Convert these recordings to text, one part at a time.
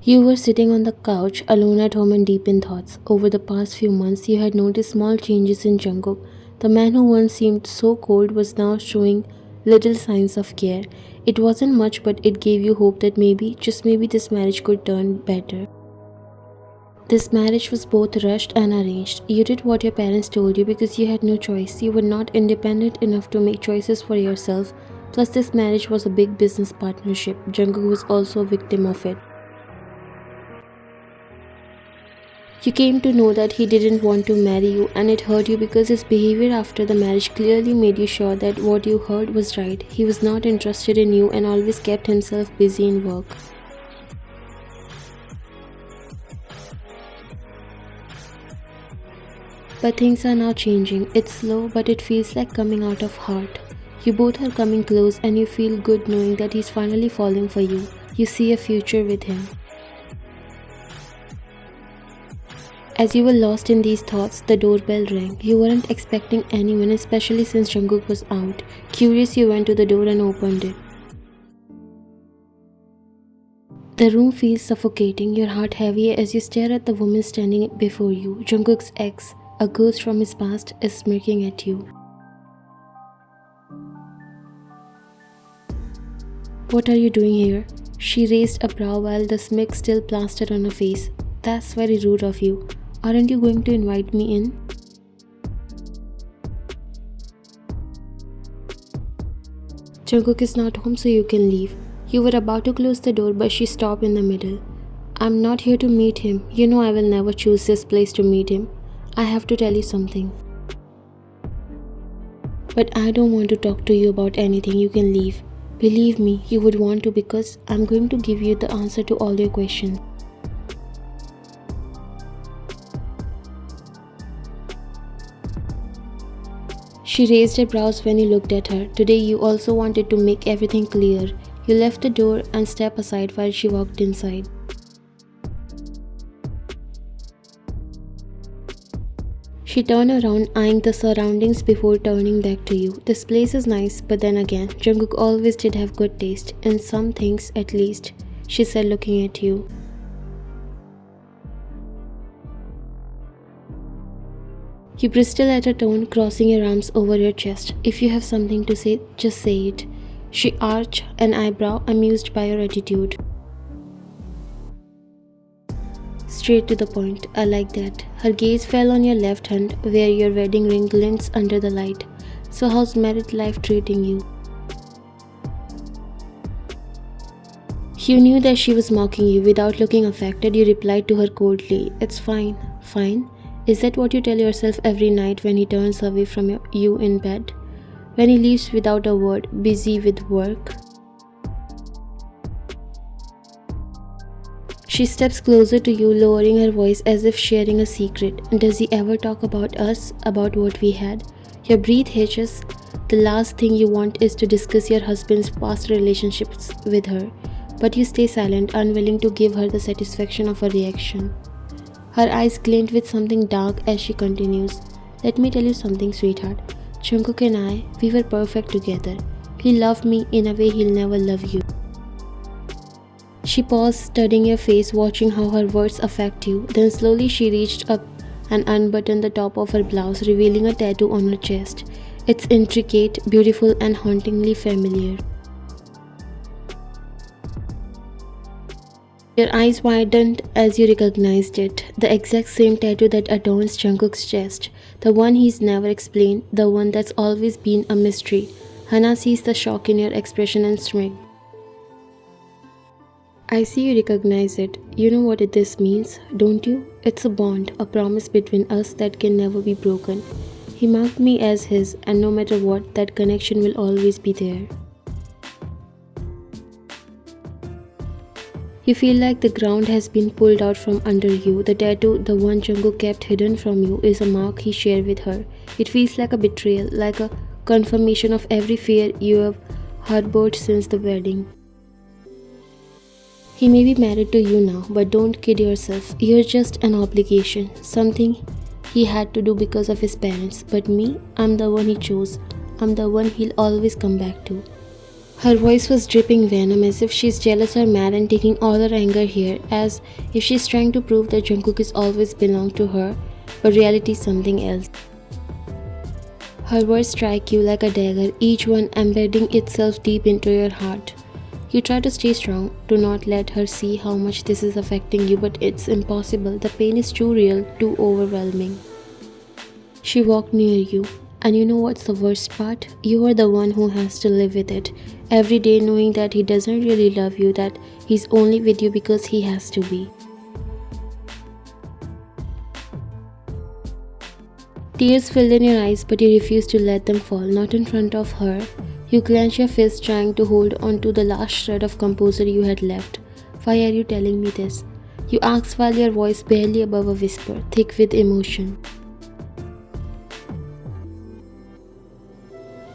You were sitting on the couch, alone at home and deep in thoughts. Over the past few months, you had noticed small changes in Jungkook. The man who once seemed so cold was now showing little signs of care. It wasn't much, but it gave you hope that maybe, just maybe, this marriage could turn better. This marriage was both rushed and arranged. You did what your parents told you because you had no choice. You were not independent enough to make choices for yourself. Plus, this marriage was a big business partnership. Jungkook was also a victim of it. You came to know that he didn't want to marry you, and it hurt you because his behavior after the marriage clearly made you sure that what you heard was right. He was not interested in you and always kept himself busy in work. But things are now changing. It's slow, but it feels like coming out of heart. You both are coming close and you feel good knowing that he's finally falling for you. You see a future with him. As you were lost in these thoughts, the doorbell rang. You weren't expecting anyone, especially since Jungkook was out. Curious, you went to the door and opened it. The room feels suffocating, your heart heavy as you stare at the woman standing before you. Jungkook's ex, a ghost from his past, is smirking at you. What are you doing here? She raised a brow while the smirk still plastered on her face. That's very rude of you. Aren't you going to invite me in? Jungkook is not home, so you can leave. You were about to close the door, but she stopped in the middle. I'm not here to meet him. You know I will never choose this place to meet him. I have to tell you something. But I don't want to talk to you about anything. You can leave. Believe me, you would want to because I'm going to give you the answer to all your questions. She raised her brows when you looked at her. Today you also wanted to make everything clear. You left the door and stepped aside while she walked inside. She turned around, eyeing the surroundings before turning back to you. This place is nice, but then again, Jungkook always did have good taste, in some things at least, she said looking at you. You bristled at her tone, crossing your arms over your chest. If you have something to say, just say it. She arched an eyebrow, amused by your attitude. Straight to the point, I like that. Her gaze fell on your left hand, where your wedding ring glints under the light. So how's married life treating you? You knew that she was mocking you. Without looking affected, you replied to her coldly. It's fine. Fine? Is that what you tell yourself every night when he turns away from you in bed? When he leaves without a word, busy with work? She steps closer to you, lowering her voice as if sharing a secret. Does he ever talk about us, about what we had? Your breath hitches. The last thing you want is to discuss your husband's past relationships with her. But you stay silent, unwilling to give her the satisfaction of a reaction. Her eyes glint with something dark as she continues. Let me tell you something, sweetheart. Jungkook and I, we were perfect together. He loved me in a way he'll never love you. She paused, studying your face, watching how her words affect you. Then slowly she reached up and unbuttoned the top of her blouse, revealing a tattoo on her chest. It's intricate, beautiful, and hauntingly familiar. Your eyes widened as you recognized it. The exact same tattoo that adorns Jungkook's chest. The one he's never explained, the one that's always been a mystery. Hana sees the shock in your expression and smirked. I see you recognize it. You know what this means, don't you? It's a bond, a promise between us that can never be broken. He marked me as his, and no matter what, that connection will always be there. You feel like the ground has been pulled out from under you. The tattoo, the one Jungkook kept hidden from you, is a mark he shared with her. It feels like a betrayal, like a confirmation of every fear you have harbored since the wedding. He may be married to you now, but don't kid yourself. You're just an obligation, something he had to do because of his parents. But me, I'm the one he chose. I'm the one he'll always come back to. Her voice was dripping venom, as if she's jealous or mad and taking all her anger here, as if she's trying to prove that Jungkook is always belonged to her, but reality is something else. Her words strike you like a dagger, each one embedding itself deep into your heart. You try to stay strong, to not let her see how much this is affecting you, but it's impossible. The pain is too real, too overwhelming. She walked near you, and you know what's the worst part? You are the one who has to live with it. Every day knowing that he doesn't really love you, that he's only with you because he has to be. Tears filled in your eyes, but you refuse to let them fall, not in front of her. You clench your fist, trying to hold on to the last shred of composure you had left. Why are you telling me this? You ask while your voice barely above a whisper, thick with emotion.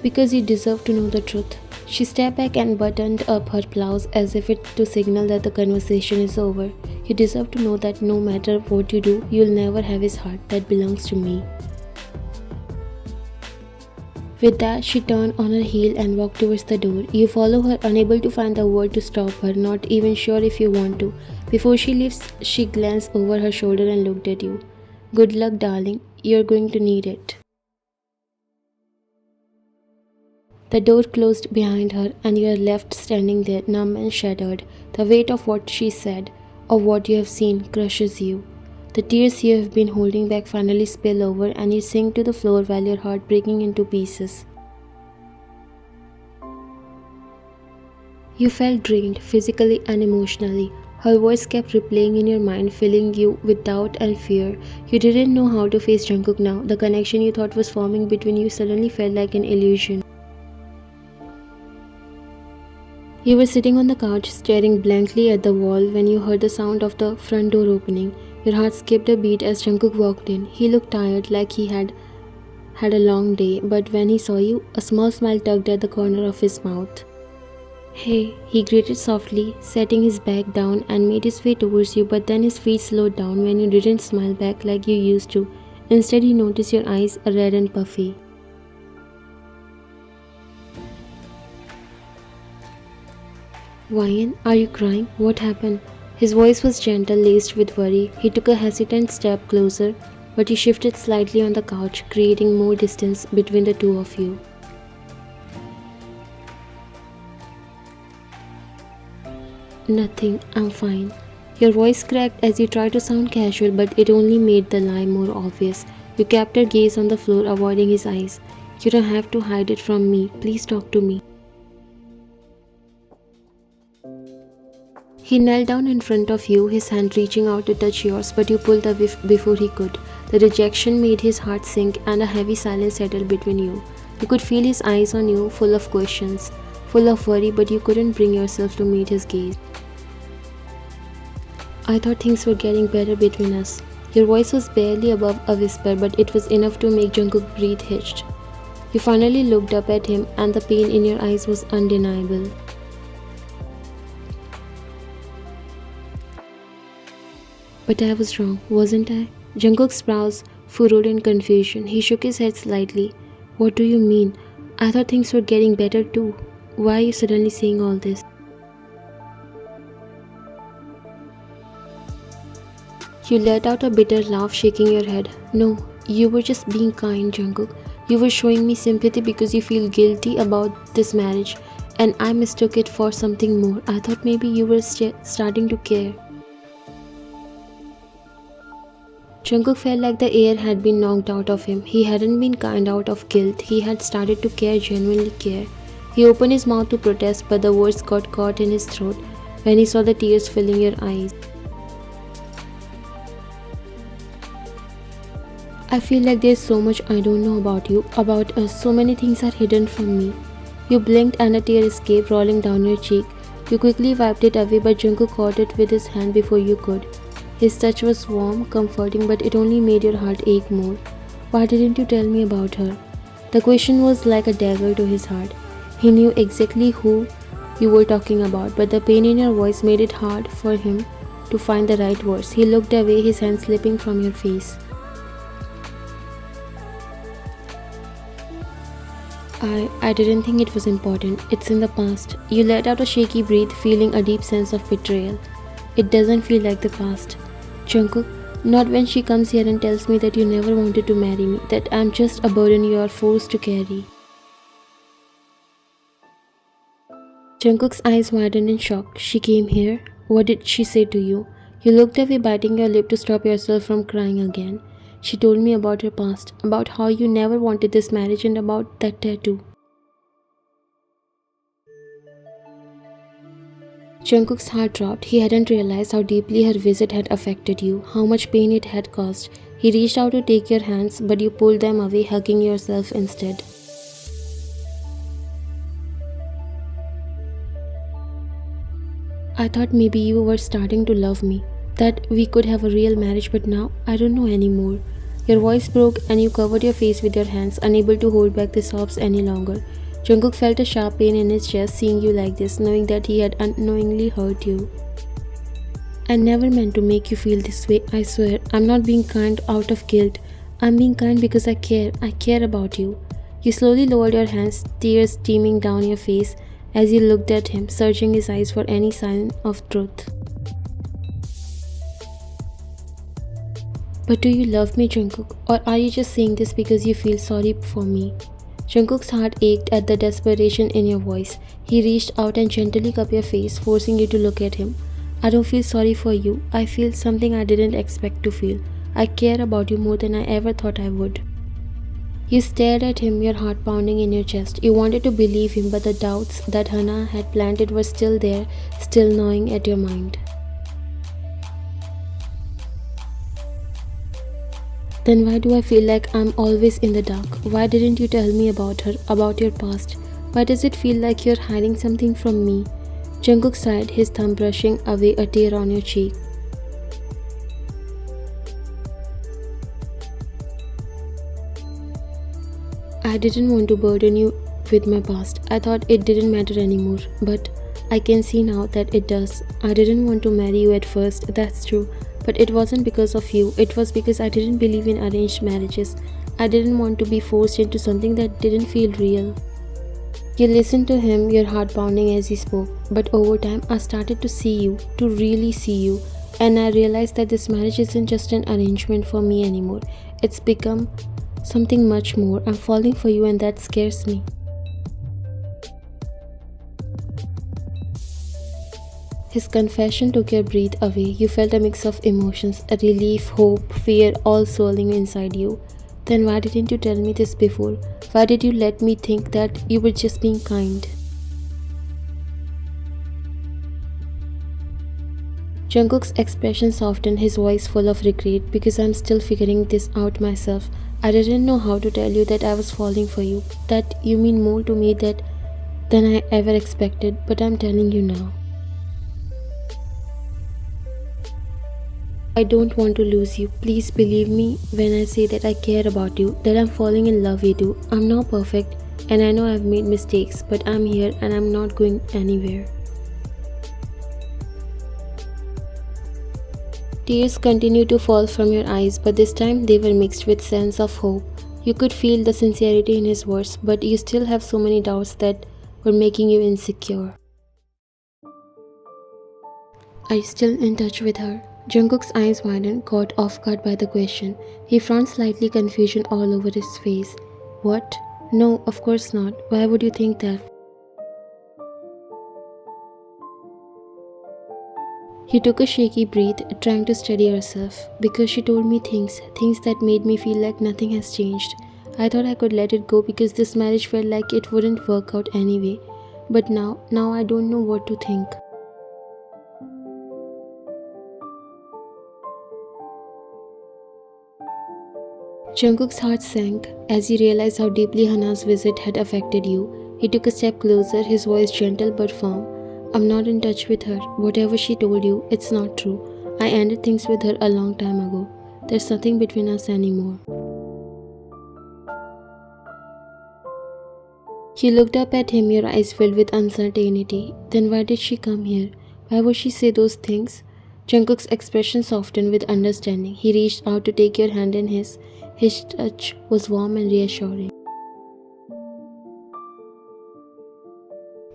Because you deserve to know the truth. She stepped back and buttoned up her blouse as if it to signal that the conversation is over. You deserve to know that no matter what you do, you'll never have his heart that belongs to me. With that, she turned on her heel and walked towards the door. You follow her, unable to find the word to stop her, not even sure if you want to. Before she leaves, she glanced over her shoulder and looked at you. Good luck, darling. You're going to need it. The door closed behind her, and you are left standing there, numb and shattered. The weight of what she said, of what you have seen, crushes you. The tears you have been holding back finally spill over, and you sink to the floor while your heart breaking into pieces. You felt drained, physically and emotionally. Her voice kept replaying in your mind, filling you with doubt and fear. You didn't know how to face Jungkook now. The connection you thought was forming between you suddenly felt like an illusion. You were sitting on the couch, staring blankly at the wall when you heard the sound of the front door opening. Your heart skipped a beat as Jungkook walked in. He looked tired, like he had a long day, but when he saw you, a small smile tugged at the corner of his mouth. Hey, he greeted softly, setting his bag down and made his way towards you, but then his feet slowed down when you didn't smile back like you used to. Instead, he noticed your eyes, red and puffy. Wyan, are you crying? What happened? His voice was gentle, laced with worry. He took a hesitant step closer, but he shifted slightly on the couch, creating more distance between the two of you. Nothing, I'm fine. Your voice cracked as you tried to sound casual, but it only made the lie more obvious. You kept your gaze on the floor, avoiding his eyes. You don't have to hide it from me. Please talk to me. He knelt down in front of you, his hand reaching out to touch yours, but you pulled away before he could. The rejection made his heart sink, and a heavy silence settled between you. You could feel his eyes on you, full of questions, full of worry, but you couldn't bring yourself to meet his gaze. I thought things were getting better between us. Your voice was barely above a whisper, but it was enough to make Jungkook breathe hitched. You finally looked up at him, and the pain in your eyes was undeniable. But I was wrong, wasn't I? Jungkook's brows furrowed in confusion. He shook his head slightly. What do you mean? I thought things were getting better too. Why are you suddenly saying all this? You let out a bitter laugh, shaking your head. No, you were just being kind, Jungkook. You were showing me sympathy because you feel guilty about this marriage, and I mistook it for something more. I thought maybe you were starting to care. Jungkook felt like the air had been knocked out of him. He hadn't been kind out of guilt. He had started to care, genuinely care. He opened his mouth to protest, but the words got caught in his throat when he saw the tears filling your eyes. I feel like there's so much I don't know about you, about us. So many things are hidden from me. You blinked and a tear escaped, rolling down your cheek. You quickly wiped it away, but Jungkook caught it with his hand before you could. His touch was warm, comforting, but it only made your heart ache more. Why didn't you tell me about her? The question was like a dagger to his heart. He knew exactly who you were talking about, but the pain in your voice made it hard for him to find the right words. He looked away, his hand slipping from your face. I didn't think it was important. It's in the past. You let out a shaky breath, feeling a deep sense of betrayal. It doesn't feel like the past. Jungkook, not when she comes here and tells me that you never wanted to marry me, that I'm just a burden you are forced to carry. Jungkook's eyes widened in shock. She came here? What did she say to you? You looked away, biting your lip to stop yourself from crying again. She told me about your past, about how you never wanted this marriage, and about that tattoo. Jungkook's heart dropped. He hadn't realized how deeply her visit had affected you, how much pain it had caused. He reached out to take your hands, but you pulled them away, hugging yourself instead. I thought maybe you were starting to love me, that we could have a real marriage, but now I don't know anymore. Your voice broke and you covered your face with your hands, unable to hold back the sobs any longer. Jungkook felt a sharp pain in his chest seeing you like this, knowing that he had unknowingly hurt you. I never meant to make you feel this way, I swear. I'm not being kind out of guilt. I'm being kind because I care. I care about you. You slowly lowered your hands, tears streaming down your face as you looked at him, searching his eyes for any sign of truth. But do you love me, Jungkook? Or are you just saying this because you feel sorry for me? Jungkook's heart ached at the desperation in your voice. He reached out and gently cupped your face, forcing you to look at him. I don't feel sorry for you. I feel something I didn't expect to feel. I care about you more than I ever thought I would. You stared at him, your heart pounding in your chest. You wanted to believe him, but the doubts that Hana had planted were still there, still gnawing at your mind. Then why do I feel like I'm always in the dark? Why didn't you tell me about her, about your past? Why does it feel like you're hiding something from me? Jungkook sighed, his thumb brushing away a tear on your cheek. I didn't want to burden you with my past. I thought it didn't matter anymore, but I can see now that it does. I didn't want to marry you at first, that's true. But it wasn't because of you, it was because I didn't believe in arranged marriages. I didn't want to be forced into something that didn't feel real. You listened to him, your heart pounding as he spoke. But over time, I started to see you, to really see you. And I realized that this marriage isn't just an arrangement for me anymore. It's become something much more. I'm falling for you and that scares me. His confession took your breath away. You felt a mix of emotions, a relief, hope, fear, all swirling inside you. Then why didn't you tell me this before? Why did you let me think that you were just being kind? Jungkook's expression softened, his voice full of regret. Because I'm still figuring this out myself. I didn't know how to tell you that I was falling for you, that you mean more to me than I ever expected, but I'm telling you now. I don't want to lose you. Please believe me when I say that I care about you, that I'm falling in love with you. I'm not perfect and I know I've made mistakes, but I'm here and I'm not going anywhere. Tears continued to fall from your eyes, but this time they were mixed with sense of hope. You could feel the sincerity in his words, but you still have so many doubts that were making you insecure. Are you still in touch with her? Jungkook's eyes widened, caught off guard by the question. He frowned slightly, confusion all over his face. What? No, of course not. Why would you think that? You took a shaky breath, trying to steady yourself. Because she told me things that made me feel like nothing has changed. I thought I could let it go because this marriage felt like it wouldn't work out anyway. But now I don't know what to think. Jungkook's heart sank as he realized how deeply Hana's visit had affected you. He took a step closer, his voice gentle but firm. I'm not in touch with her. Whatever she told you, it's not true. I ended things with her a long time ago. There's nothing between us anymore. You looked up at him, your eyes filled with uncertainty. Then why did she come here? Why would she say those things? Jungkook's expression softened with understanding. He reached out to take your hand in his. His touch was warm and reassuring.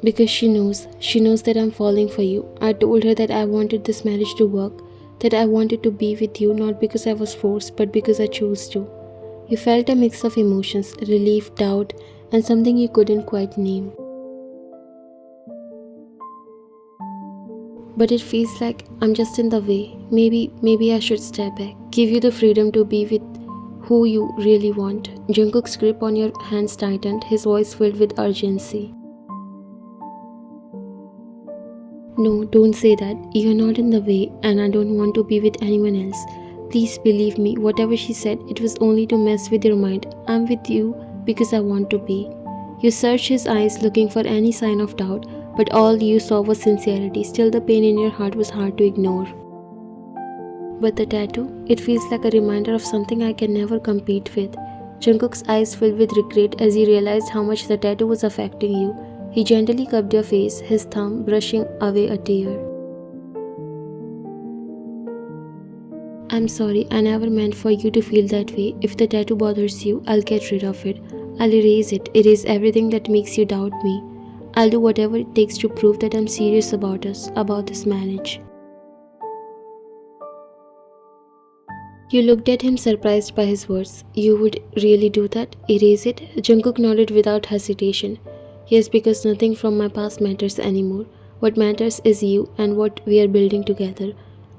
Because she knows that I'm falling for you. I told her that I wanted this marriage to work, that I wanted to be with you not because I was forced, but because I chose to. You felt a mix of emotions, relief, doubt, and something you couldn't quite name. But it feels like I'm just in the way. Maybe I should step back. Give you the freedom to be with who you really want. Jungkook's grip on your hands tightened, his voice filled with urgency. No, don't say that. You're not in the way, and I don't want to be with anyone else. Please believe me, whatever she said, it was only to mess with your mind. I'm with you because I want to be. You searched his eyes looking for any sign of doubt, but all you saw was sincerity. Still, the pain in your heart was hard to ignore. But the tattoo, it feels like a reminder of something I can never compete with. Jungkook's eyes filled with regret as he realized how much the tattoo was affecting you. He gently cupped your face, his thumb brushing away a tear. I'm sorry, I never meant for you to feel that way. If the tattoo bothers you, I'll get rid of it. I'll erase everything that makes you doubt me. I'll do whatever it takes to prove that I'm serious about us, about this marriage. You looked at him surprised by his words. You would really do that? Erase it? Jungkook nodded without hesitation. Yes, because nothing from my past matters anymore. What matters is you and what we are building together.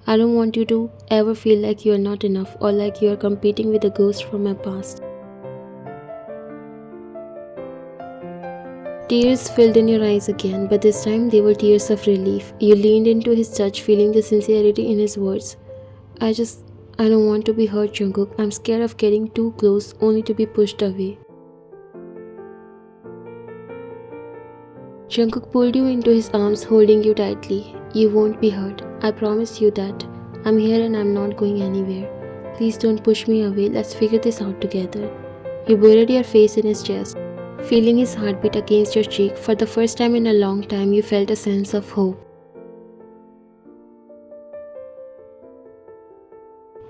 I don't want you to ever feel like you are not enough or like you are competing with a ghost from my past. Tears filled in your eyes again, but this time they were tears of relief. You leaned into his touch, feeling the sincerity in his words. I don't want to be hurt, Jungkook. I'm scared of getting too close only to be pushed away. Jungkook pulled you into his arms, holding you tightly. You won't be hurt. I promise you that. I'm here and I'm not going anywhere. Please don't push me away. Let's figure this out together. You buried your face in his chest, feeling his heartbeat against your cheek. For the first time in a long time, you felt a sense of hope.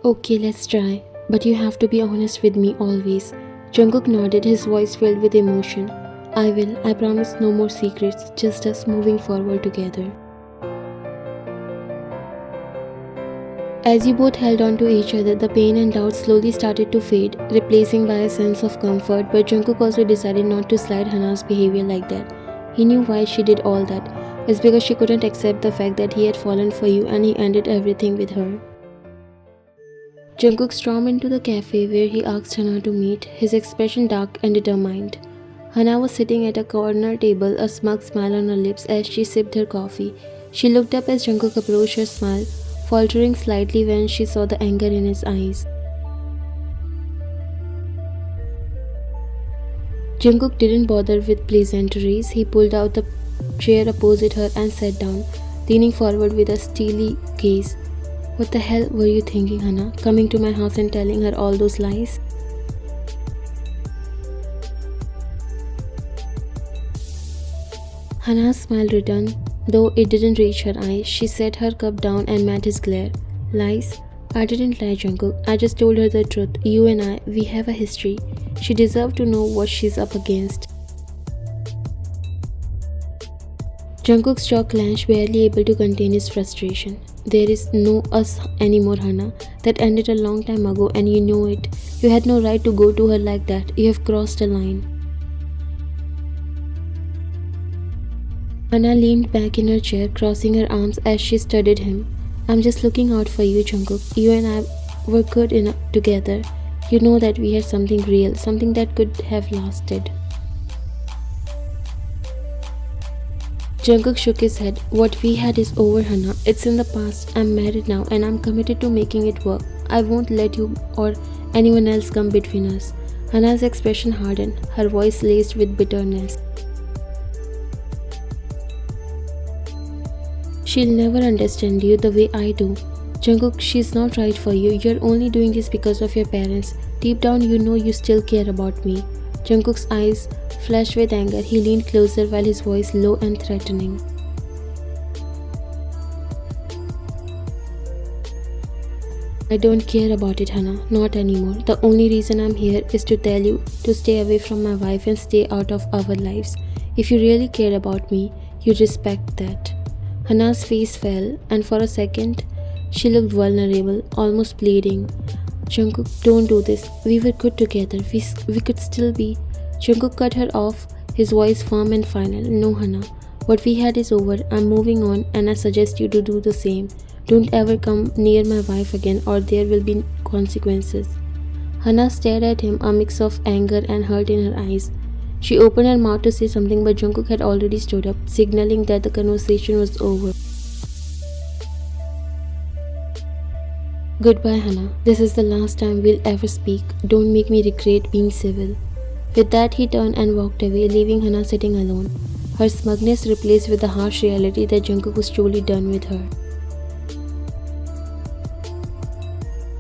Okay, let's try. But you have to be honest with me always. Jungkook nodded, his voice filled with emotion. I will. I promise no more secrets, just us moving forward together. As you both held on to each other, the pain and doubt slowly started to fade, replacing by a sense of comfort, but Jungkook also decided not to slide Hana's behavior like that. He knew why she did all that. It's because she couldn't accept the fact that he had fallen for you and he ended everything with her. Jungkook stormed into the cafe where he asked Hana to meet, his expression dark and determined. Hana was sitting at a corner table, a smug smile on her lips as she sipped her coffee. She looked up as Jungkook approached her, smile faltering slightly when she saw the anger in his eyes. Jungkook didn't bother with pleasantries. He pulled out the chair opposite her and sat down, leaning forward with a steely gaze. What the hell were you thinking, Hana? Coming to my house and telling her all those lies? Hana's smile returned, though it didn't reach her eyes. She set her cup down and met his glare. Lies? I didn't lie, Jungkook. I just told her the truth. You and I, we have a history. She deserved to know what she's up against. Jungkook's jaw clenched, barely able to contain his frustration. There is no us anymore, Hana. That ended a long time ago and you know it. You had no right to go to her like that. You have crossed a line. Hana leaned back in her chair, crossing her arms as she studied him. I'm just looking out for you, Jungkook. You and I were good enough together. You know that we had something real, something that could have lasted. Jungkook shook his head. What we had is over, Hana. It's in the past. I'm married now and I'm committed to making it work. I won't let you or anyone else come between us. Hana's expression hardened, her voice laced with bitterness. She'll never understand you the way I do. Jungkook, she's not right for you. You're only doing this because of your parents. Deep down you know you still care about me. Jungkook's eyes flashed with anger. He leaned closer while his voice low and threatening. I don't care about it, Hana. Not anymore. The only reason I'm here is to tell you to stay away from my wife and stay out of our lives. If you really cared about me, You respect that. Hannah's face fell, and for a second, she looked vulnerable, almost pleading. Jungkook, don't do this. We were good together. We could still be. Jungkook cut her off, his voice firm and final. No, Hannah. What we had is over. I'm moving on, and I suggest you to do the same. Don't ever come near my wife again, or there will be consequences. Hannah stared at him, a mix of anger and hurt in her eyes. She opened her mouth to say something, but Jungkook had already stood up, signaling that the conversation was over. Goodbye, Hannah. This is the last time we'll ever speak. Don't make me regret being civil. With that, he turned and walked away, leaving Hannah sitting alone, her smugness replaced with the harsh reality that Jungkook was truly done with her.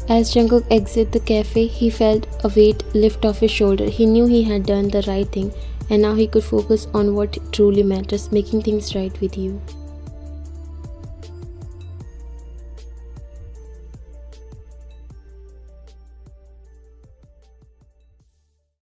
As Jungkook exited the cafe, he felt a weight lift off his shoulder. He knew he had done the right thing, and now he could focus on what truly matters, making things right with you.